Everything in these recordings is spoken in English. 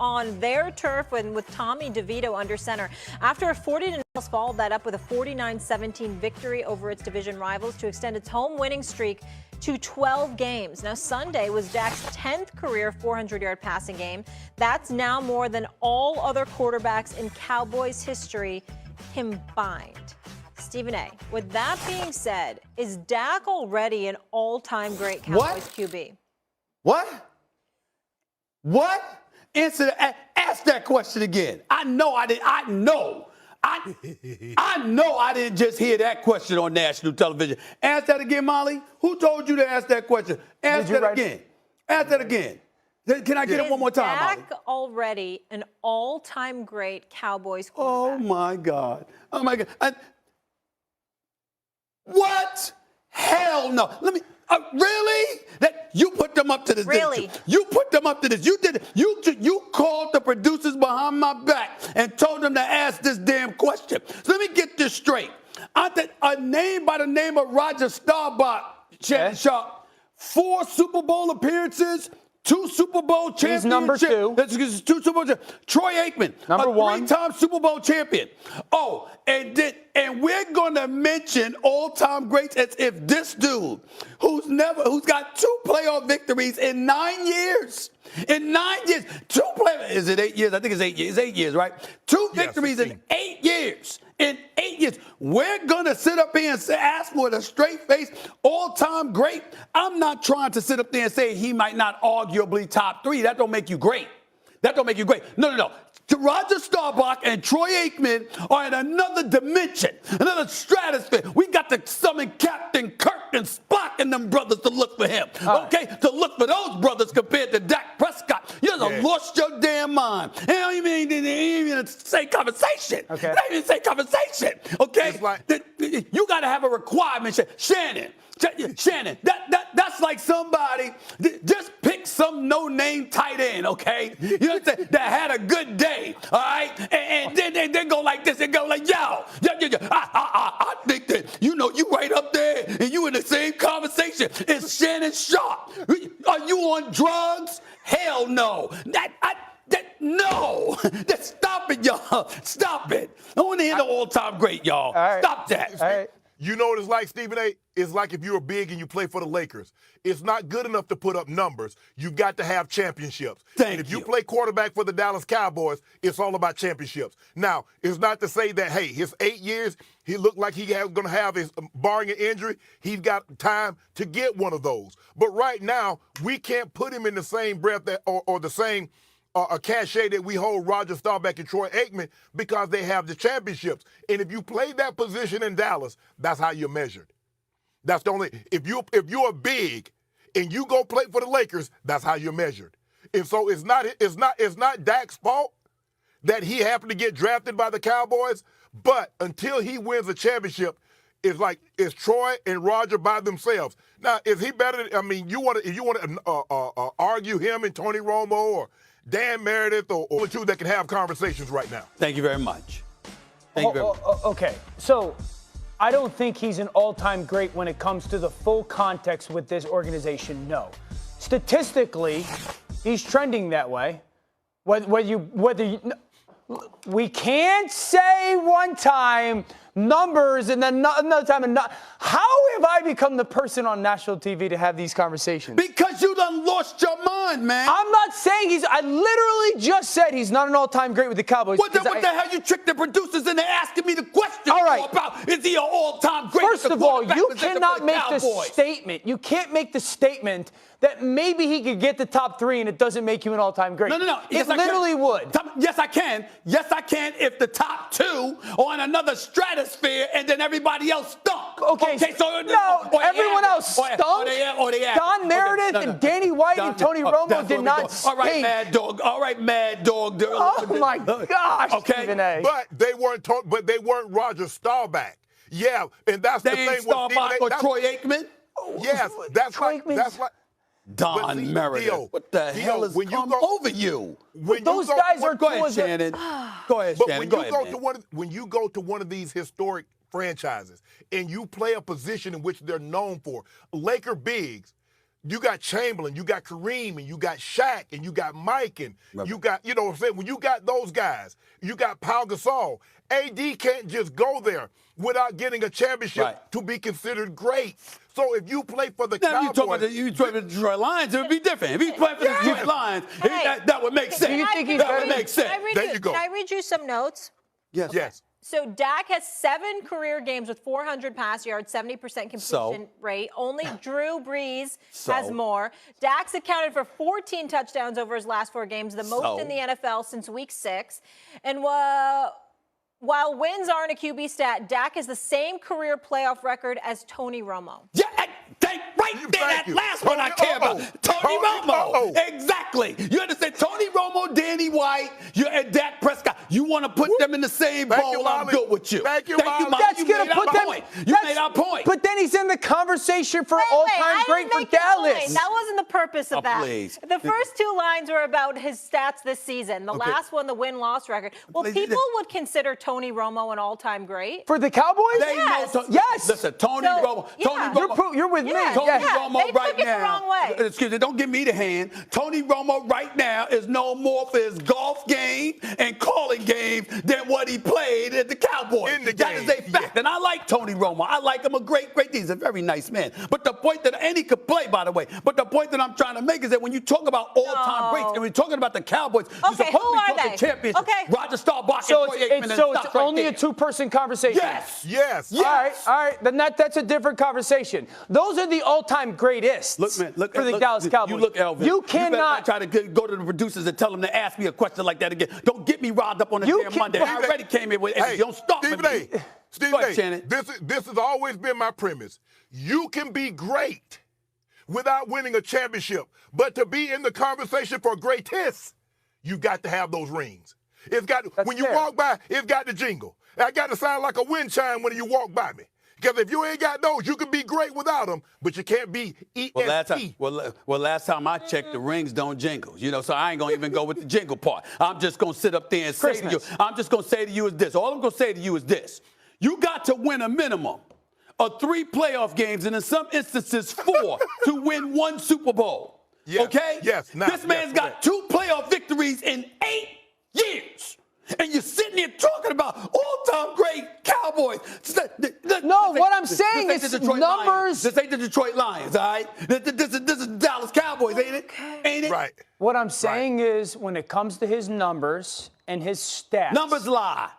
on their turf and with Tommy DeVito under center. After a 40-0 followed that up with a 49-17 victory over its division rivals to extend its home winning streak to 12 games. Now, Sunday was Dak's 10th career 400-yard passing game. That's now more than all other quarterbacks in Cowboys history combined. Stephen A., with that being said, is Dak already an all-time great Cowboys QB? What? Ask that question again. I know I didn't just hear that question on national television. Ask that again, Molly. Who told you to ask that question? Ask that again. Ask that again. Can I get it one more time, Molly? Is Dak already an all-time great Cowboys quarterback? Oh, my God. Oh, my God. What? Hell no. Really? You put them up to this. Really? You put them up to this. You did. You called the producers behind my back and told them to ask this damn question. So let me get this straight. A name by the name of Roger Staubach, Shannon Sharp, 4 Super Bowl appearances, 2 Super Bowl championships. He's number 2. That's 2 Super Bowl champions. Troy Aikman, number 1. 3-time Super Bowl champion. Oh, and we're going to mention all-time greats as if this dude, who's got 2 playoff victories in 9 years. In 9 years, 2 playoff. Is it 8 years? I think it's 8 years. It's 8 years, right? 2 victories in 8 years. In 8 years, we're going to sit up here and ask for a straight face, all-time great. I'm not trying to sit up there and say he might not arguably top 3. That don't make you great. That don't make you great. No. Roger Staubach and Troy Aikman are in another dimension, another stratosphere. We got to summon Captain Kirk and Spock and them brothers to look for him. Okay? To look for those brothers compared to Dak Prescott. You just lost your damn mind. It don't even say conversation. Okay. It ain't even say conversation. Okay? You got to have a requirement. Shannon, that's like somebody just pick some no-name tight end, okay? You know what I'm saying? That had a good day, all right? And then they go like this and go like, yo, I think that, you right up there and you in the same conversation as Shannon Sharp. Are you on drugs? Hell no. No. Stop it, y'all. Stop it. I want to hear the all-time great, y'all. Right. Stop that. All right. You know what it's like, Stephen A.? It's like if you're big and you play for the Lakers. It's not good enough to put up numbers. You've got to have championships. If you play quarterback for the Dallas Cowboys, it's all about championships. Now, it's not to say that, hey, his 8 years, he looked like he's going to have his, barring an injury, he's got time to get one of those. But right now, we can't put him in the same breath or the same a cachet that we hold Roger Staubach and Troy Aikman because they have the championships. And if you play that position in Dallas, that's how you're measured. That's the only if you're big and you go play for the Lakers, that's how you're measured. And so it's not Dak's fault that he happened to get drafted by the Cowboys, but until he wins a championship, it's Troy and Roger by themselves. Now, is he better? You want to argue him and Tony Romo or Dan Meredith or the 2 that can have conversations right now. Thank you very much. Thank you very much. Okay, so I don't think he's an all-time great when it comes to the full context with this organization, no. Statistically, he's trending that way. We can't say one time numbers and then another time. How have I become the person on national TV to have these conversations? Because you done lost your mind, man. I'm not saying I literally just said he's not an all-time great with the Cowboys. What the hell you tricked the producers into asking me the question about is he an all-time great? First of all, you cannot make the statement. You can't make the statement that maybe he could get the top 3 and it doesn't make you an all-time great. No. It literally would. Yes, I can. Yes, I can if the top 2 are in another stratosphere and then everybody else stunk. Okay, so everyone else stunk. Don Meredith and Danny White and Tony Romo did not stink. All right, Mad Dog. Oh, my gosh, Stephen A. But they weren't Roger Staubach. Yeah, and that's the thing with Staubach or Troy Aikman? Yes, that's like Don Meredith. What the hell is come over you? Those guys are. Go ahead, Shannon. Go ahead, Shannon. When you go to one of these historic franchises and you play a position in which they're known for, Laker bigs, you got Chamberlain, you got Kareem, and you got Shaq, and you got Mike, and you got, you know what I'm saying? When you got those guys, you got Pau Gasol. AD can't just go there without getting a championship to be considered great. So if you play for the Cowboys, you talk about the Detroit Lions, it would be different. If he's playing for the Detroit Lions, that would make sense. That would make sense. There you go. Can I read you some notes? Yes. Yes. So Dak has 7 career games with 400 pass yards, 70% completion rate. Only Drew Brees has more. Dak's accounted for 14 touchdowns over his last 4 games, the most in the NFL since week 6. And while wins aren't a QB stat, Dak has the same career playoff record as Tony Romo. Yeah, that last one I care about. Tony Romo. Exactly. You understand? Tony Romo, Danny White, and Dak Prescott. You want to put them in the same bowl? I'm good with you. Thank you, Molly. That's going to put them. You made our point. But then he's in the conversation for all-time great for Dallas. That wasn't the purpose of that. Please. The first 2 lines were about his stats this season. The last one, the win-loss record. Well, people would consider Tony Romo an all-time great. For the Cowboys? Yes. Listen, Tony Romo. You're with me. Tony Romo right now. The wrong way. Excuse me, don't give me the hand. Tony Romo right now is no more for his golf game and calling games than what he played at the Cowboys. That is a fact. And I like Tony Romo. I like him a great. He's a very nice man. But the point and he could play, by the way. But the point that I'm trying to make is that when you talk about all-time greats and we're talking about the Cowboys, you're supposed to be talking championship. Roger Staubach. So it's only a 2-person conversation. Yes. All right. Then that's a different conversation. Those are the all-time greatest. Look for the Dallas Cowboys. You look, Elvin. You cannot try to go to the producers and tell them to ask me a question like that again. Don't get me riled up on a damn Monday. I already came in with. Hey, don't stop Stephen me. Stephen A. This has always been my premise. You can be great without winning a championship, but to be in the conversation for greatest, you got to have those rings. It's got when you walk by, it's got to jingle. I got to sound like a wind chime when you walk by me. Because if you ain't got those, you can be great without them, but you can't be ESP. Last time I checked, the rings don't jingle. So I ain't going to even go with the jingle part. I'm just going to sit up there and say to you, I'm just going to say to you is this. All I'm going to say to you is this. You got to win a minimum of 3 playoff games, and in some instances 4, to win 1 Super Bowl. Yes. Okay? Yes. This man's got 2 playoff victories in 8 years. And you're sitting there talking about all-time great Cowboys. What I'm saying is numbers. This ain't the Detroit Lions, all right? This is Dallas Cowboys, ain't it? Ain't it? Right. What I'm saying is when it comes to his numbers and his stats. Numbers lie.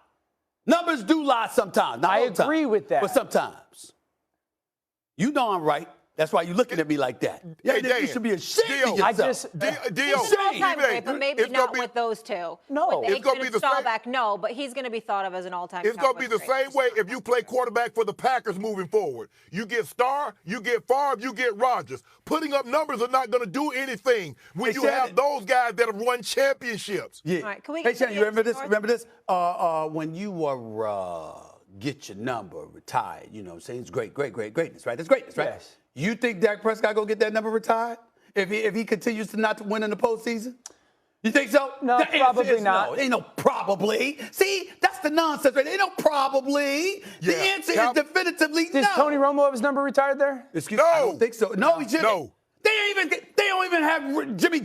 Numbers do lie sometimes. Not I all the time, agree with that. But sometimes. You know I'm right. That's why you're looking at me like that. You should be ashamed of yourself. He's all-time great, but maybe not with those 2. No. With Aikman and Staubach, no, but he's going to be thought of as an all-time It's going to be the same way if you play quarterback for the Packers moving forward. You get Starr, you get Favre, you get Rodgers. Putting up numbers are not going to do anything when you have those guys that have won championships. Yeah. All right, can we Hey, Shannon, you remember this? When you were get your number retired, you know what I'm saying? It's greatness, right? That's greatness, right? Yes. You think Dak Prescott gonna get that number retired if he continues to not win in the postseason? You think so? No, probably not. No, ain't no probably. See, that's the nonsense, right? Ain't no probably. The answer is definitively no. Does Tony Romo have his number retired there? Excuse me, I don't think so. No, he didn't. No. They don't even have Jimmy